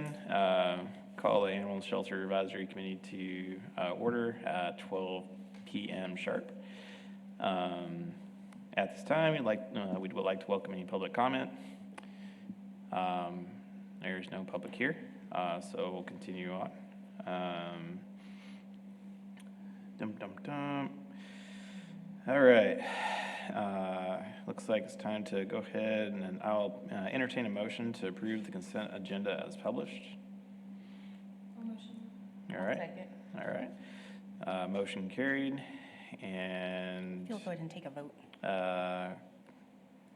again. Call the Animal Shelter Advisory Committee to order at 12 p.m. sharp. At this time, we would like to welcome any public comment. There's no public here, so we'll continue on. All right. Looks like it's time to go ahead and I'll entertain a motion to approve the consent agenda as published. Motion. All right. Second. All right. Motion carried. And You'll go ahead and take a vote.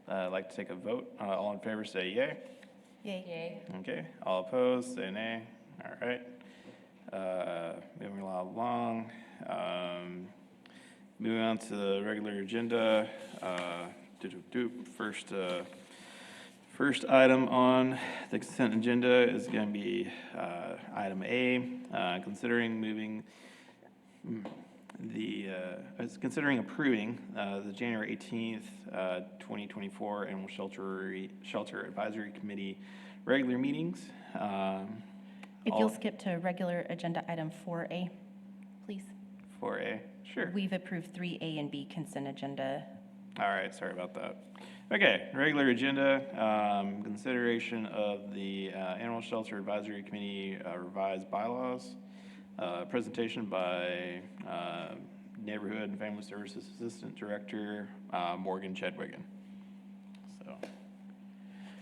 I'd like to take a vote. All in favor say yay. Yay. Okay. All opposed say nay. All right. Moving along. Moving on to the regular agenda. First item on the consent agenda is going to be item A, considering approving the January 18th, 2024 Animal Shelter Advisory Committee regular meetings. If you'll skip to regular agenda item 4A, please. 4A, sure. We've approved 3A and B consent agenda. All right, sorry about that. Okay, regular agenda, consideration of the Animal Shelter Advisory Committee revised bylaws, presentation by Neighborhood and Family Services Assistant Director, Morgan Chedwigan.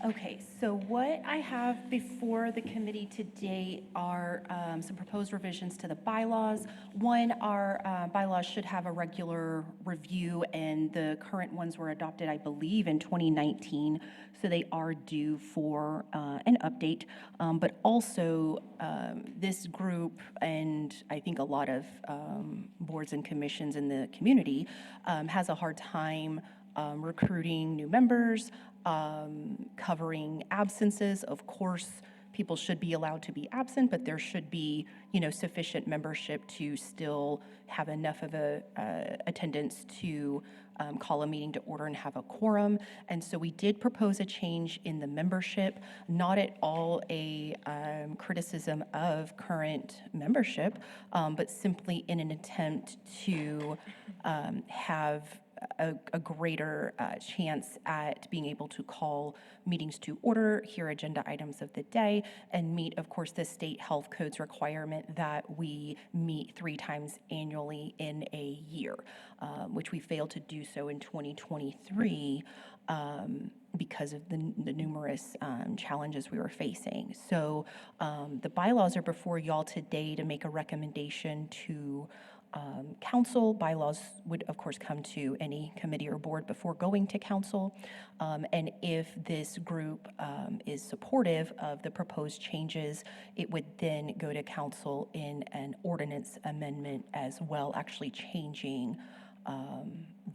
Okay, so what I have before the committee today are some proposed revisions to the bylaws. One, our bylaws should have a regular review, and the current ones were adopted, I believe, in 2019, so they are due for an update. But also, this group, and I think a lot of boards and commissions in the community, has a hard time recruiting new members, covering absences. Of course, people should be allowed to be absent, but there should be, sufficient membership to still have enough of a attendance to call a meeting to order and have a quorum. And so we did propose a change in the membership, not at all a criticism of current membership, but simply in an attempt to have a greater chance at being able to call meetings to order, hear agenda items of the day, and meet, of course, the state health code's requirement that we meet 3 times annually in a year, which we failed to do so in 2023 because of the numerous challenges we were facing. So the bylaws are before y'all today to make a recommendation to council. Bylaws would, of course, come to any committee or board before going to council. And if this group is supportive of the proposed changes, it would then go to council in an ordinance amendment as well, actually changing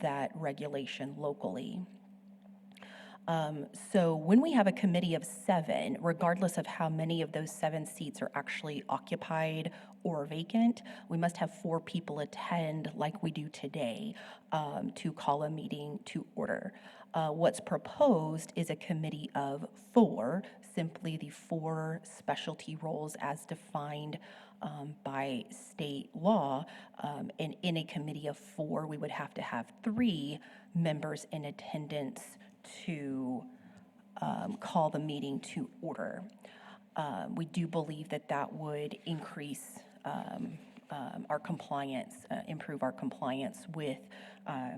that regulation locally. So when we have a committee of 7, regardless of how many of those 7 seats are actually occupied or vacant, we must have 4 people attend like we do today to call a meeting to order. What's proposed is a committee of 4, simply the 4 specialty roles as defined by state law. And in a committee of 4, we would have to have 3 members in attendance to call the meeting to order. We do believe that would increase our compliance, improve our compliance with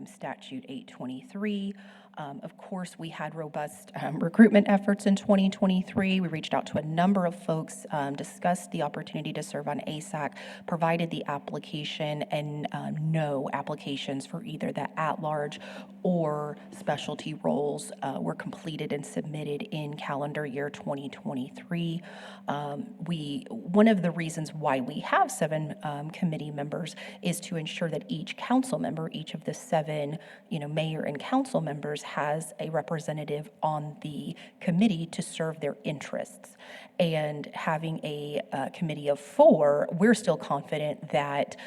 Statute 823. Of course, we had robust recruitment efforts in 2023. We reached out to a number of folks, discussed the opportunity to serve on ASAC, provided the application, and no applications for either the at-large or specialty roles were completed and submitted in calendar year 2023. One of the reasons why we have 7 committee members is to ensure that each council member, each of the 7, mayor and council members, has a representative on the committee to serve their interests. And having a committee of 4, we're still confident that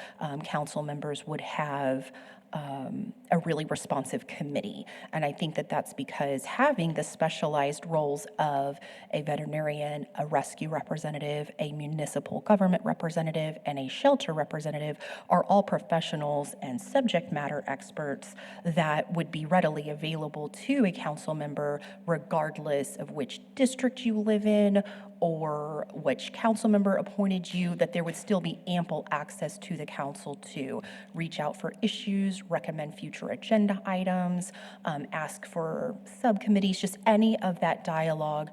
council members would have a really responsive committee. And I think that that's because having the specialized roles of a veterinarian, a rescue representative, a municipal government representative, and a shelter representative are all professionals and subject matter experts that would be readily available to a council member regardless of which district you live in or which council member appointed you, that there would still be ample access to the council to reach out for issues, recommend future agenda items, ask for subcommittees, just any of that dialogue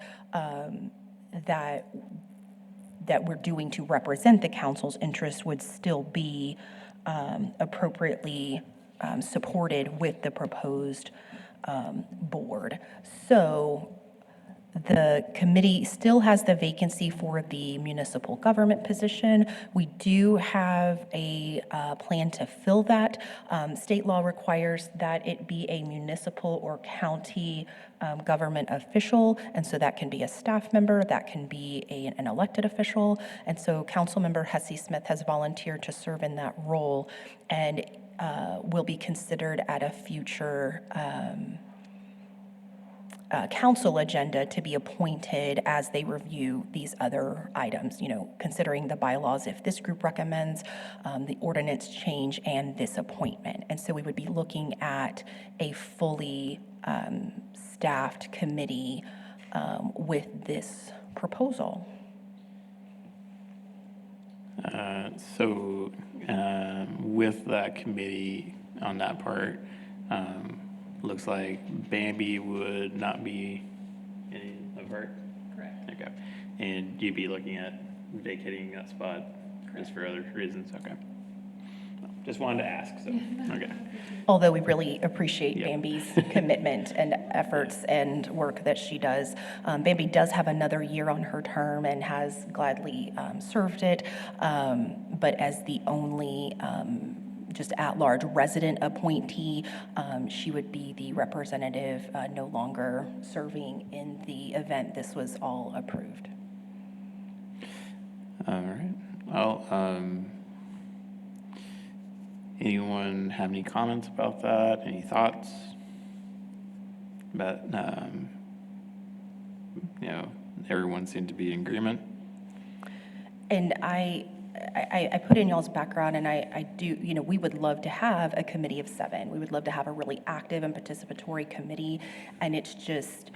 that we're doing to represent the council's interests would still be appropriately supported with the proposed board. So the committee still has the vacancy for the municipal government position. We do have a plan to fill that. State law requires that it be a municipal or county government official, and so that can be a staff member, that can be an elected official. And so Councilmember Hesse Smith has volunteered to serve in that role and will be considered at a future council agenda to be appointed as they review these other items, considering the bylaws if this group recommends, the ordinance change, and this appointment. And so we would be looking at a fully staffed committee with this proposal. With that committee on that part, looks like Bambi would not be any of her? Correct. Okay. And you'd be looking at vacating that spot just for other reasons? Okay. Just wanted to ask, so, okay. Although we really appreciate Yep. Bambi's commitment and efforts and work that she does. Bambi does have another year on her term and has gladly served it, but as the only just at-large resident appointee, she would be the representative no longer serving in the event this was all approved. All right. Well, anyone have any comments about that? Any thoughts? But, everyone seemed to be in agreement. And I put in y'all's background, and I do, we would love to have a committee of 7. We would love to have a really active and participatory committee, and it's just,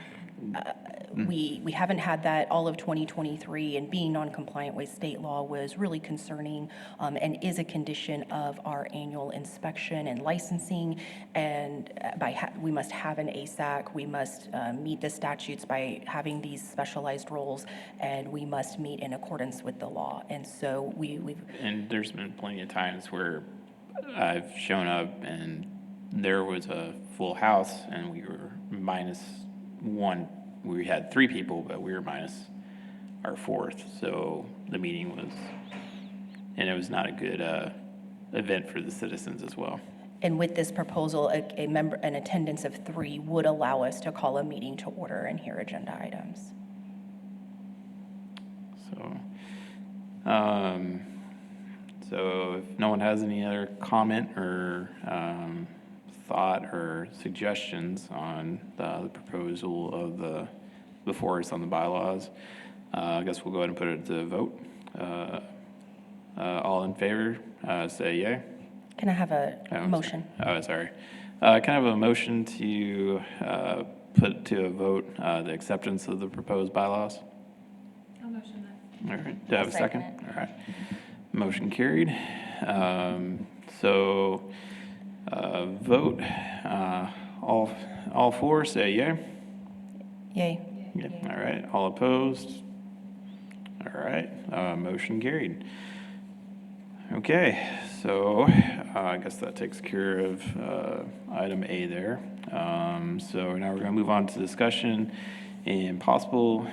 we haven't had that all of 2023, and being non-compliant with state law was really concerning and is a condition of our annual inspection and licensing, and we must have an ASAC, we must meet the statutes by having these specialized roles, and we must meet in accordance with the law. And so we've... And there's been plenty of times where I've shown up and there was a full house and we were -1. We had 3 people, but we were minus our 4th. So the meeting and it was not a good event for the citizens as well. And with this proposal, an attendance of 3 would allow us to call a meeting to order and hear agenda items. So if no one has any other comment or thought or suggestions on the proposal of before us on the bylaws, I guess we'll go ahead and put it to vote. All in favor, say yay. Can I have a motion? Oh, sorry. Can I have a motion to put to a vote the acceptance of the proposed bylaws? I'll motion that. All right, do I have a I'll second? second All right, motion carried. So, vote, all 4, say yay. Yay. Yeah, all right, all opposed? All right, motion carried. Okay, so I guess that takes care of item A there. So now we're going to move on to discussion and possible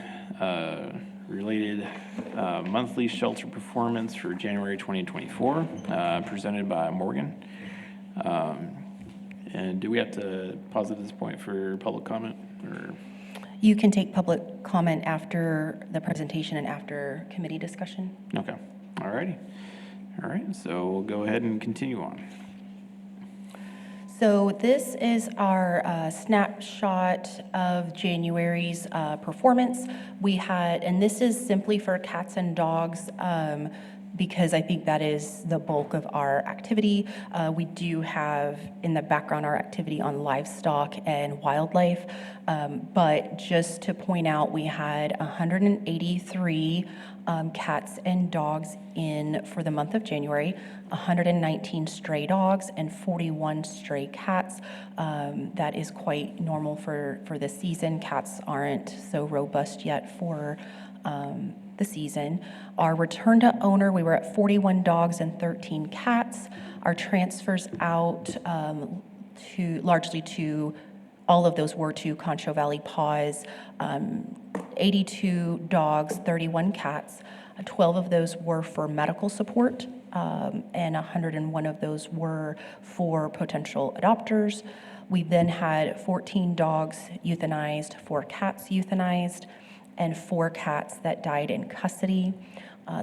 related monthly shelter performance for January 2024, presented by Morgan. And do we have to pause at this point for public comment, or? You can take public comment after the presentation and after committee discussion. Okay, all righty. All right, so we'll go ahead and continue on. So this is our snapshot of January's performance. We had, and this is simply for cats and dogs, because I think that is the bulk of our activity. We do have in the background our activity on livestock and wildlife. But just to point out, we had 183 cats and dogs in for the month of January, 119 stray dogs and 41 stray cats. That is quite normal for the season. Cats aren't so robust yet for the season. Our return to owner, we were at 41 dogs and 13 cats. Our transfers out all of those were to Concho Valley Paws, 82 dogs, 31 cats. 12 of those were for medical support, and 101 of those were for potential adopters. We then had 14 dogs euthanized, 4 cats euthanized, and 4 cats that died in custody.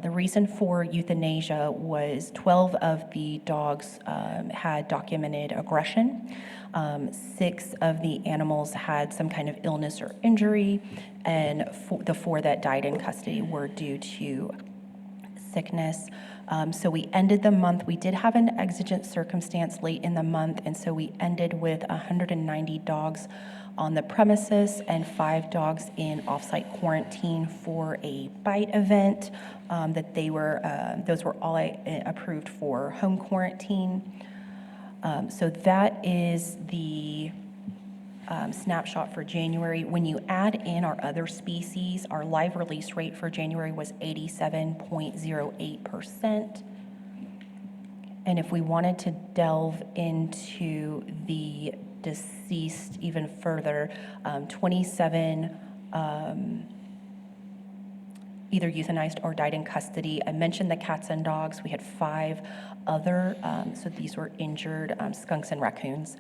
The reason for euthanasia was 12 of the dogs had documented aggression. 6 of the animals had some kind of illness or injury, and the 4 that died in custody were due to sickness. So we ended the month, we did have an exigent circumstance late in the month, and so we ended with 190 dogs on the premises and 5 dogs in offsite quarantine for a bite event those were all approved for home quarantine. So that is the snapshot for January. When you add in our other species, our live release rate for January was 87.08%. And if we wanted to delve into the deceased even further, 27 either euthanized or died in custody. I mentioned the cats and dogs. We had 5 other, so these were injured skunks and raccoons.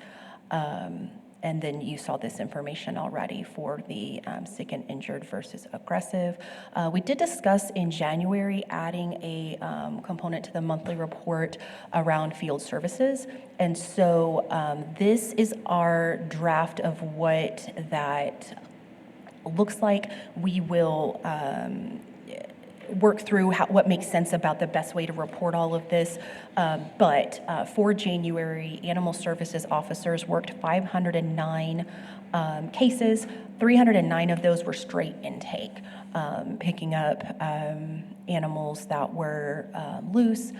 And then you saw this information already for the sick and injured versus aggressive. We did discuss in January adding a component to the monthly report around field services. And so this is our draft of what that looks like. We will work through what makes sense about the best way to report all of this. But for January, animal services officers worked 509 cases. 309 of those were straight intake, picking up animals that were loose.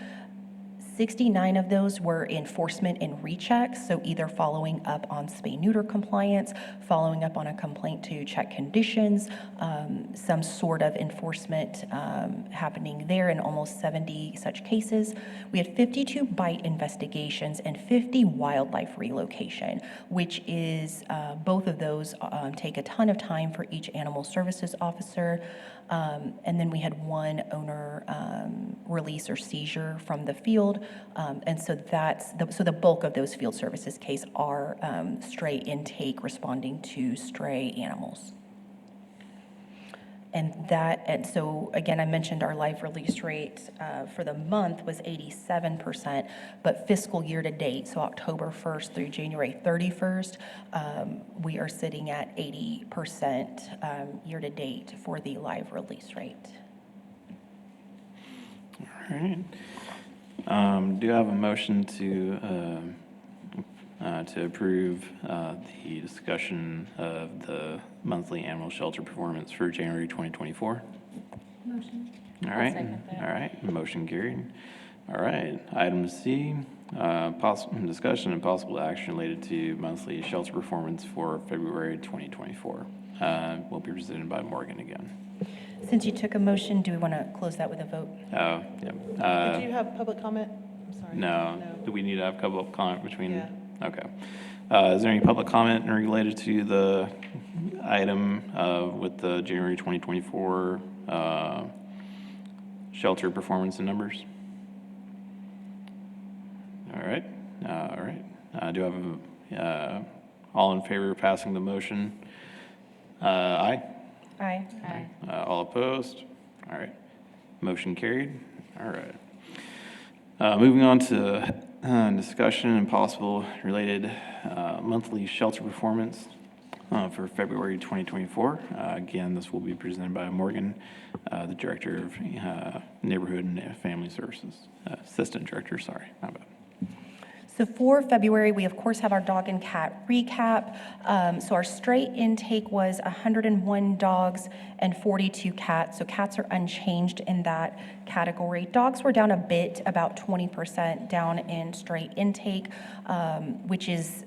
69 of those were enforcement and rechecks, so either following up on spay-neuter compliance, following up on a complaint to check conditions, some sort of enforcement happening there in almost 70 such cases. We had 52 bite investigations and 50 wildlife relocation, which is both of those take a ton of time for each animal services officer. And then we had 1 owner release or seizure from the field. And so the bulk of those field services case are stray intake responding to stray animals. And so again, I mentioned our live release rate for the month was 87%, but fiscal year to date, so October 1st through January 31st, we are sitting at 80% year to date for the live release rate. All right. Do I have a motion to approve the discussion of the monthly animal shelter performance for January 2024? Motion. All right. second that. All right. Motion carried. All right. Item C, discussion and possible action related to monthly shelter performance for February 2024. Will be presented by Morgan again. Since you took a motion, do we want to close that with a vote? Oh, yeah. Did you have public comment? I'm sorry. No. Do we need to have a couple of comment between? Yeah. Okay. Is there any public comment related to the item with the January 2024 shelter performance and numbers? All right. All right. Do I have all in favor of passing the motion? Aye. Aye. Aye. All opposed? All right. Motion carried. All right. Moving on to Discussion and possible related monthly shelter performance for February 2024. Again, this will be presented by Morgan, the Director of Neighborhood and Family Services, Assistant Director, sorry, my bad. So for February, we of course have our dog and cat recap. So our stray intake was 101 dogs and 42 cats. So cats are unchanged in that category. Dogs were down a bit, about 20% down in stray intake, which is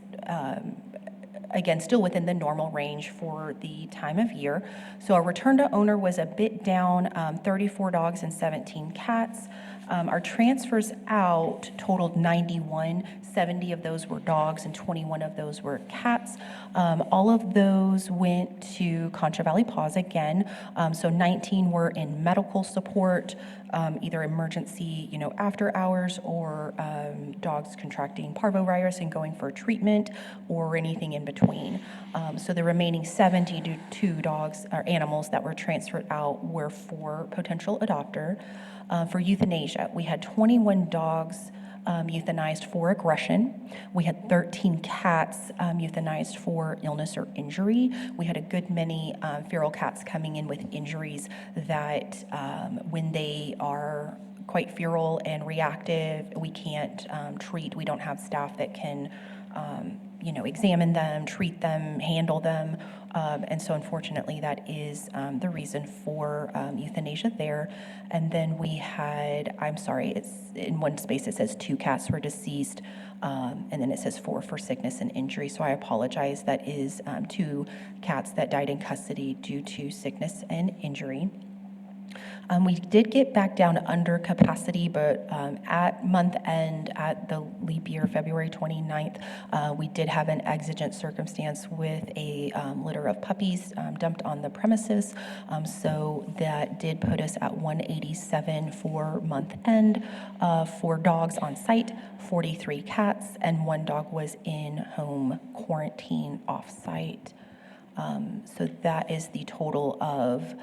again, still within the normal range for the time of year. So our return to owner was a bit down, 34 dogs and 17 cats. Our transfers out totaled 91. 70 of those were dogs and 21 of those were cats. All of those went to Contra Valley Paws again. So 19 were in medical support, either emergency, after hours, or dogs contracting parvovirus and going for treatment, or anything in between. So the remaining 72 dogs or animals that were transferred out were for potential adopter. For euthanasia, we had 21 dogs euthanized for aggression. We had 13 cats euthanized for illness or injury. We had a good many feral cats coming in with injuries that when they are quite feral and reactive, we can't treat. We don't have staff that can examine them, treat them, handle them. And so unfortunately, that is the reason for euthanasia there. And then we had, it's in one space it says 2 cats were deceased, and then it says 4 for sickness and injury. So I apologize. That is 2 cats that died in custody due to sickness and injury. We did get back down under capacity, but at month end, at the leap year, February 29th, we did have an exigent circumstance with a litter of puppies dumped on the premises. So that did put us at 187 for month end. For dogs on site, 43 cats, and 1 dog was in home quarantine off-site. So that is the total of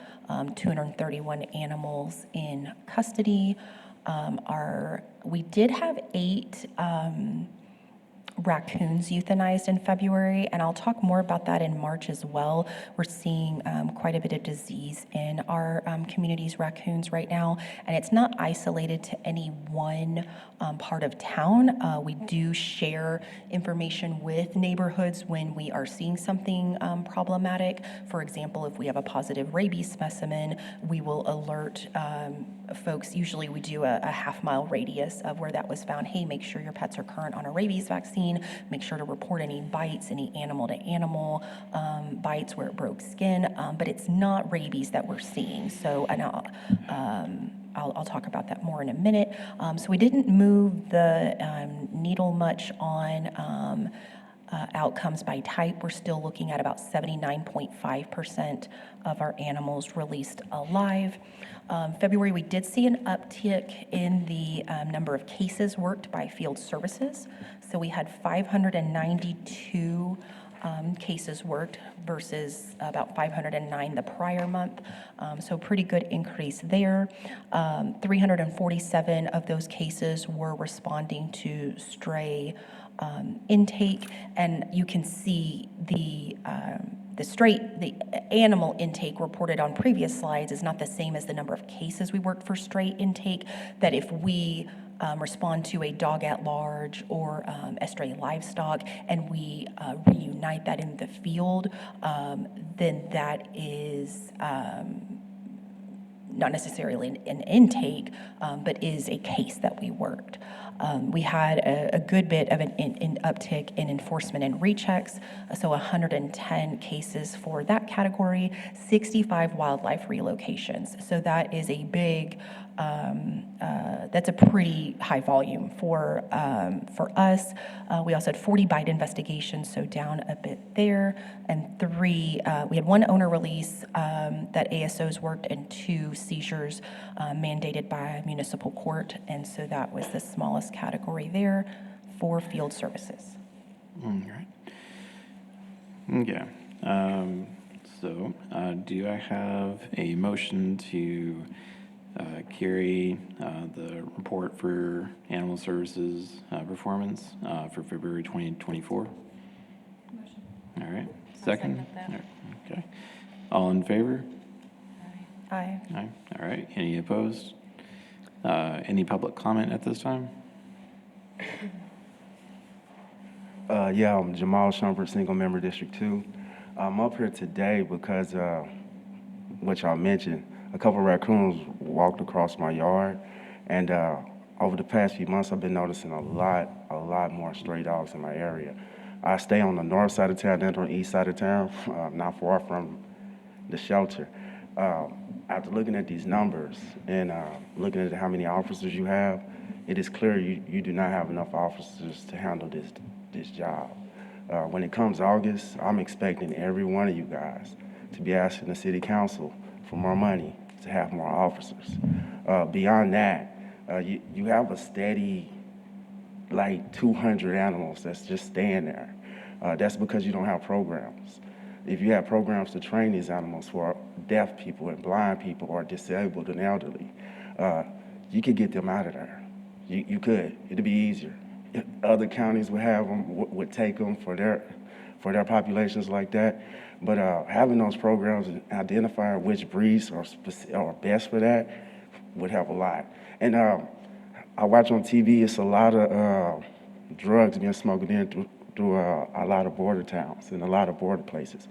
231 animals in custody. We did have 8 raccoons euthanized in February, and I'll talk more about that in March as well. We're seeing quite a bit of disease in our community's raccoons right now, and it's not isolated to any one part of town. We do share information with neighborhoods when we are seeing something problematic. For example, if we have a positive rabies specimen, we will alert folks. Usually we do a half-mile radius of where that was found. Hey, make sure your pets are current on a rabies vaccine. Make sure to report any bites, any animal-to-animal bites where it broke skin. But it's not rabies that we're seeing. So, and I'll talk about that more in a minute. So we didn't move the needle much on outcomes by type. We're still looking at about 79.5% of our animals released alive. February, we did see an uptick in the number of cases worked by field services. So we had 592 cases worked versus about 509 the prior month. So pretty good increase there. 347 of those cases were responding to stray intake, and you can see the animal intake reported on previous slides is not the same as the number of cases we worked for stray intake. That if we respond to a dog at large or a stray livestock and we reunite that in the field, then that is not necessarily an intake, but is a case that we worked. We had a good bit of an uptick in enforcement and rechecks, so 110 cases for that category, 65 wildlife relocations. So that is a big, that's a pretty high volume for us. We also had 40 bite investigations, so down a bit there, and 3, we had 1 owner release that ASOs worked, and 2 seizures mandated by municipal court, and so that was the smallest category there for field services. All right. Okay. So do I have a motion to Carry the report for animal services performance for February 2024. Motion. All right, second second? that. All right, okay. All in favor? Aye. Aye. All right, any opposed? Any public comment at this time? Yeah, I'm Jamal Shumpert, single member District 2. I'm up here today because, what y'all mentioned, a couple of raccoons walked across my yard, and over the past few months, I've been noticing a lot more stray dogs in my area. I stay on the north side of town and on the east side of town, not far from the shelter. After looking at these numbers and looking at how many officers you have, it is clear you do not have enough officers to handle this job. When it comes August, I'm expecting every one of you guys to be asking the city council for more money to have more officers. Beyond that, you have a steady, like 200 animals that's just staying there. That's because you don't have programs. If you have programs to train these animals for deaf people and blind people or disabled and elderly, you could get them out of there. You could. It'd be easier. Other counties would have them, would take them for their populations like that. But having those programs and identifying which breeds are best for that would help a lot. And I watch on TV, it's a lot of drugs being smuggled in through a lot of border towns and a lot of border places.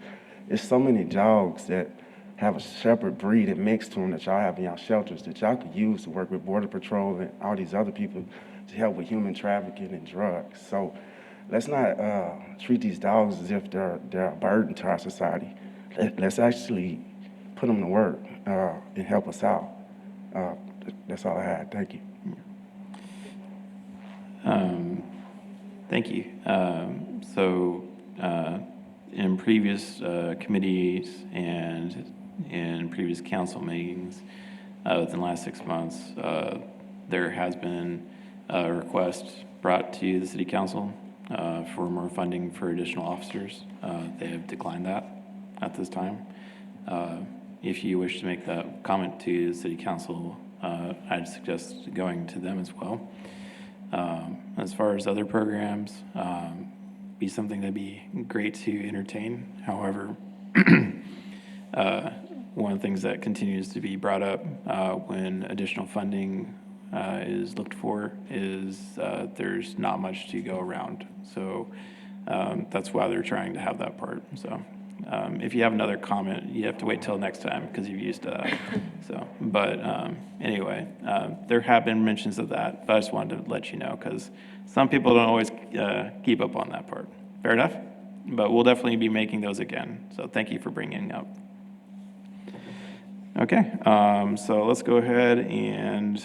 There's so many dogs that have a shepherd breed and mixed to them that y'all have in y'all shelters that y'all could use to work with Border Patrol and all these other people to help with human trafficking and drugs. So let's not treat these dogs as if they're a burden to our society. Let's actually put them to work and help us out. That's all I had. Thank you. Thank you. In previous committees and in previous council meetings within the last 6 months, there has been a request brought to the city council for more funding for additional officers. They have declined that at this time. If you wish to make that comment to the city council, I'd suggest going to them as well. As far as other programs, be something that'd be great to entertain. However, one of the things that continues to be brought up when additional funding is looked for is there's not much to go around. So that's why they're trying to have that part. So if you have another comment, you have to wait till next time because you've used that. But anyway, there have been mentions of that, but I just wanted to let you know because some people don't always keep up on that part. Fair enough? But we'll definitely be making those again. So thank you for bringing it up. Okay, so let's go ahead and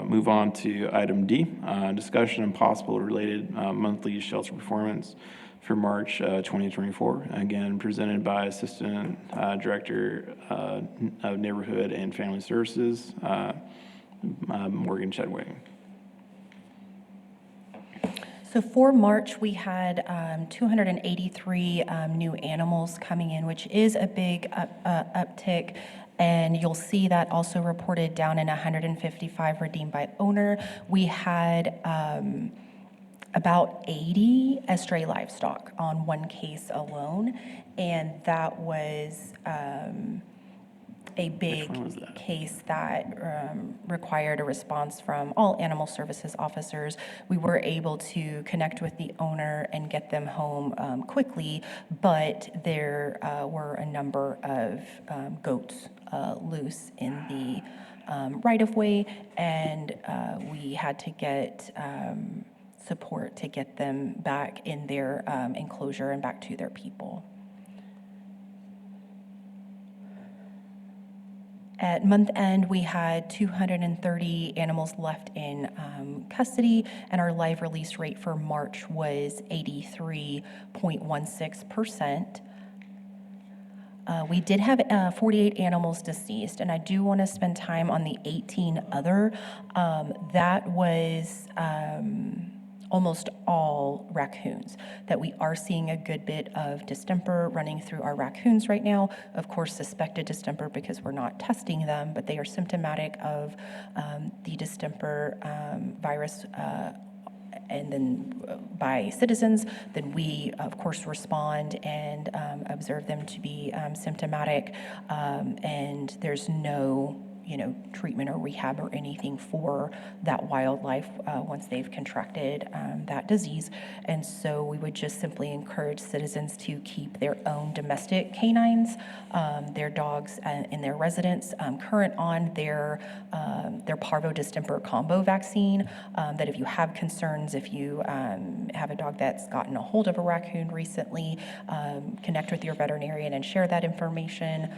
move on to item D, discussion and possible related monthly shelter performance for March 2024. Again, presented by Assistant Director of Neighborhood and Family Services, Morgan Chadwick. So for March, we had 283 new animals coming in, which is a big uptick. And you'll see that also reported down in 155 redeemed by owner. We had about 80 stray livestock on one case alone. And that was a big one was that? case that required a response from all animal services officers. We were able to connect with the owner and get them home quickly, but there were a number of goats loose in the right-of-way, and we had to get support to get them back in their enclosure and back to their people. At month end, we had 230 animals left in custody, and our live release rate for March was 83.16%. We did have 48 animals deceased, and I do want to spend time on the 18 other. That was almost all raccoons, that we are seeing a good bit of distemper running through our raccoons right now. Of course, suspected distemper because we're not testing them, but they are symptomatic of the distemper virus and then by citizens, then we, of course, respond and observe them to be symptomatic, and there's no treatment or rehab or anything for that wildlife once they've contracted that disease. And so we would just simply encourage citizens to keep their own domestic canines, their dogs in their residence, current on their parvo distemper combo vaccine, that if you have concerns, if you have a dog that's gotten a hold of a raccoon recently, connect with your veterinarian and share that information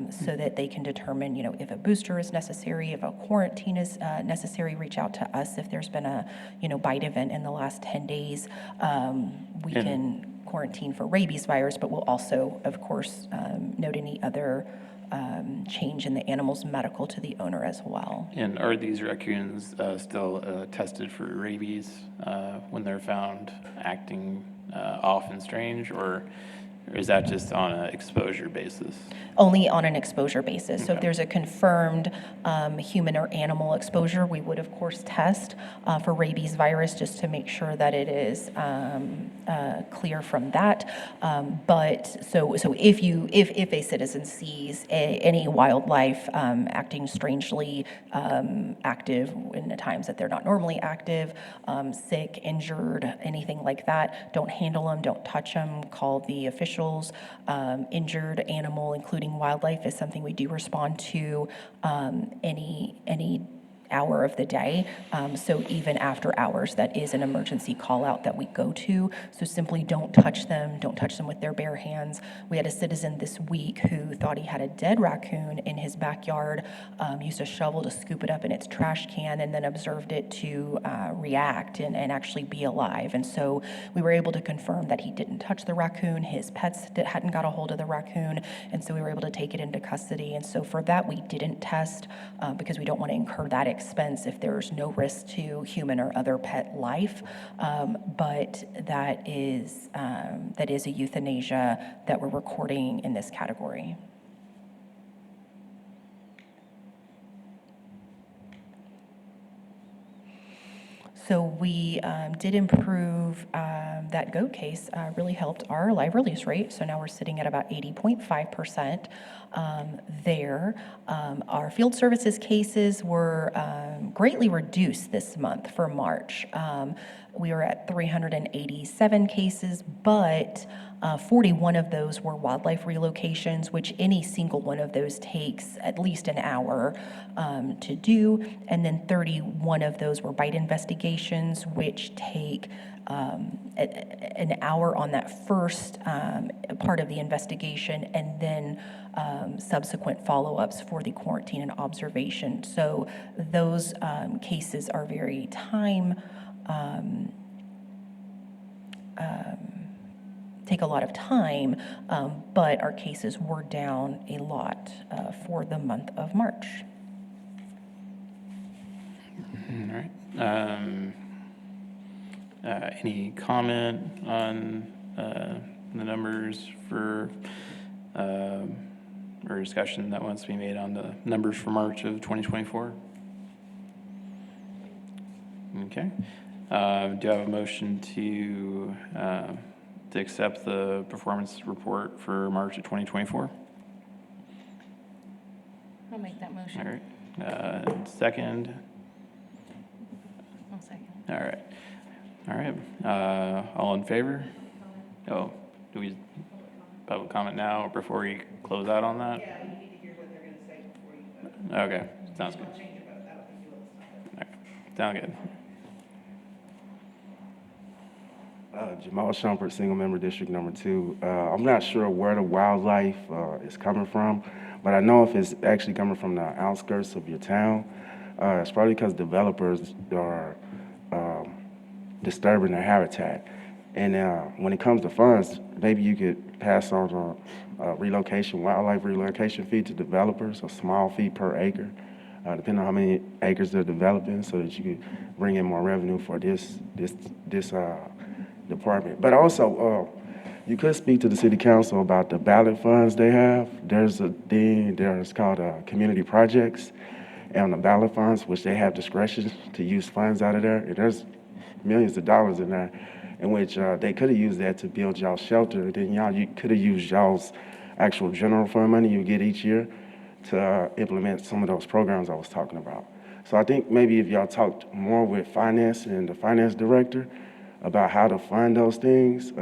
so that they can determine, if a booster is necessary, if a quarantine is necessary, reach out to us if there's been a, bite event in the last 10 days. We can quarantine for rabies virus, but we'll also, of course, note any other change in the animal's medical to the owner as well. And are these raccoons still tested for rabies when they're found acting off and strange, or is that just on an exposure basis? Only on an exposure basis. So if Okay. there's a confirmed human or animal exposure, we would of course test for rabies virus just to make sure that it is clear from that. But so if a citizen sees any wildlife acting strangely active in the times that they're not normally active, sick, injured, anything like that, don't handle them, don't touch them, call the officials. Injured animal, including wildlife, is something we do respond to any hour of the day. So even after hours, that is an emergency call out that we go to. So simply don't touch them with their bare hands. We had a citizen this week who thought he had a dead raccoon in his backyard, used a shovel to scoop it up in its trash can, and then observed it to react and actually be alive. And so we were able to confirm that he didn't touch the raccoon. His pets hadn't got a hold of the raccoon, and so we were able to take it into custody. And so for that, we didn't test because we don't want to incur that expense if there's no risk to human or other pet life. But that is a euthanasia that we're recording in this category. So we did improve that GOAT case, really helped our live release rate. So now we're sitting at about 80.5% there. Our field services cases were greatly reduced this month for March. We were at 387 cases, but 41 of those were wildlife relocations, which any single one of those takes at least an hour to do. And then 31 of those were bite investigations, which take an hour on that first part of the investigation, and then subsequent follow-ups for the quarantine and observation. So those cases are very take a lot of time, but our cases were down a lot for the month of March. All right. Any comment on the numbers for, or discussion that wants to be made on the numbers for March of 2024? Okay. Do I have a motion to accept the performance report for March of 2024? I'll make that motion. All right. Second? I'll second. All right. All right. All in favor? Oh, do we public comment now or before we close out on that? Yeah, you need to hear what they're gonna say before you vote. Okay, sounds good. Change your vote, I don't think you will stop it. All right. Sound good. Jamal Shumpert, single member district number 2. I'm not sure where the wildlife is coming from, but I know if it's actually coming from the outskirts of your town, it's probably because developers are disturbing their habitat. And when it comes to funds, maybe you could pass on a wildlife relocation fee to developers, a small fee per acre. depending on how many acres they're developing, so that you could bring in more revenue for this department. But also, you could speak to the city council about the ballot funds they have. There's a thing there's called community projects and the ballot funds, which they have discretion to use funds out of there. And there's millions of dollars in there, in which they could have used that to build y'all shelter. And then you could have used y'all's actual general fund money you get each year to implement some of those programs I was talking about. So I think maybe if y'all talked more with finance and the finance director about how to fund those things,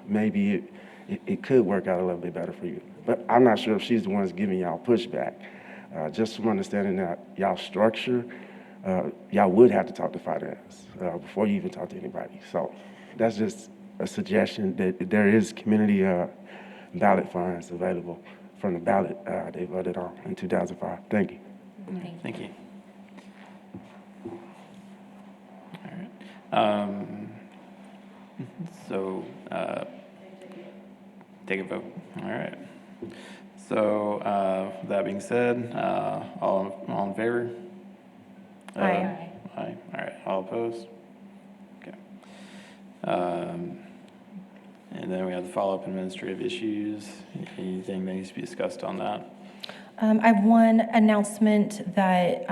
maybe it could work out a little bit better for you. But I'm not sure if she's the one giving y'all pushback. Just from understanding that y'all structure, y'all would have to talk to finance before you even talk to anybody. So that's just a suggestion that there is community ballot funds available from the ballot they voted on in 2005. Thank you. Thank you. All right. So, take a vote. All right. So, that being said, all in favor? Aye. Aye. All right. All opposed? Okay. And then we have the follow-up administrative issues. Anything that needs to be discussed on that? I have one announcement that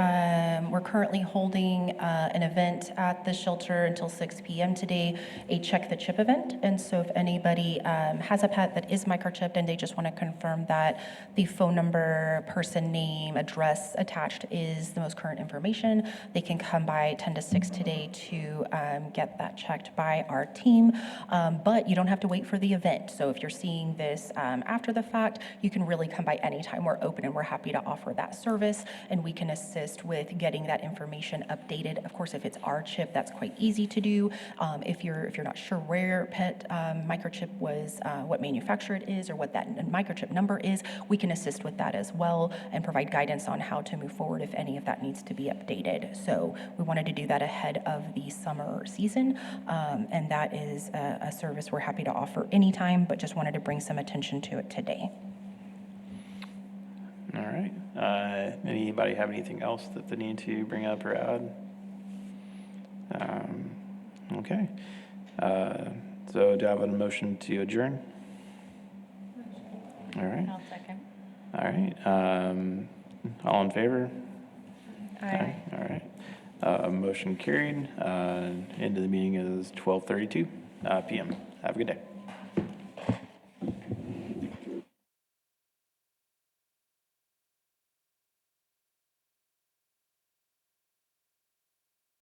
we're currently holding an event at the shelter until 6 p.m. today, a Check the Chip event. And so if anybody has a pet that is microchipped and they just want to confirm that the phone number, person name, address attached is the most current information, they can come by 10 to 6 today to get that checked by our team. But you don't have to wait for the event. So if you're seeing this after the fact, you can really come by anytime. We're open and we're happy to offer that service, and we can assist with getting that information updated. Of course, if it's our chip, that's quite easy to do. If you're not sure where your pet microchip was, what manufacturer it is, or what that microchip number is, we can assist with that as well and provide guidance on how to move forward if any of that needs to be updated. So we wanted to do that ahead of the summer season, and that is a service we're happy to offer anytime, but just wanted to bring some attention to it today. All right. Anybody have anything else that they need to bring up or add? Okay. So do I have a motion to adjourn? All right. I'll second. All right. All in favor? Aye. All right. Motion carried. End of the meeting is 12:32 p.m. Have a good day.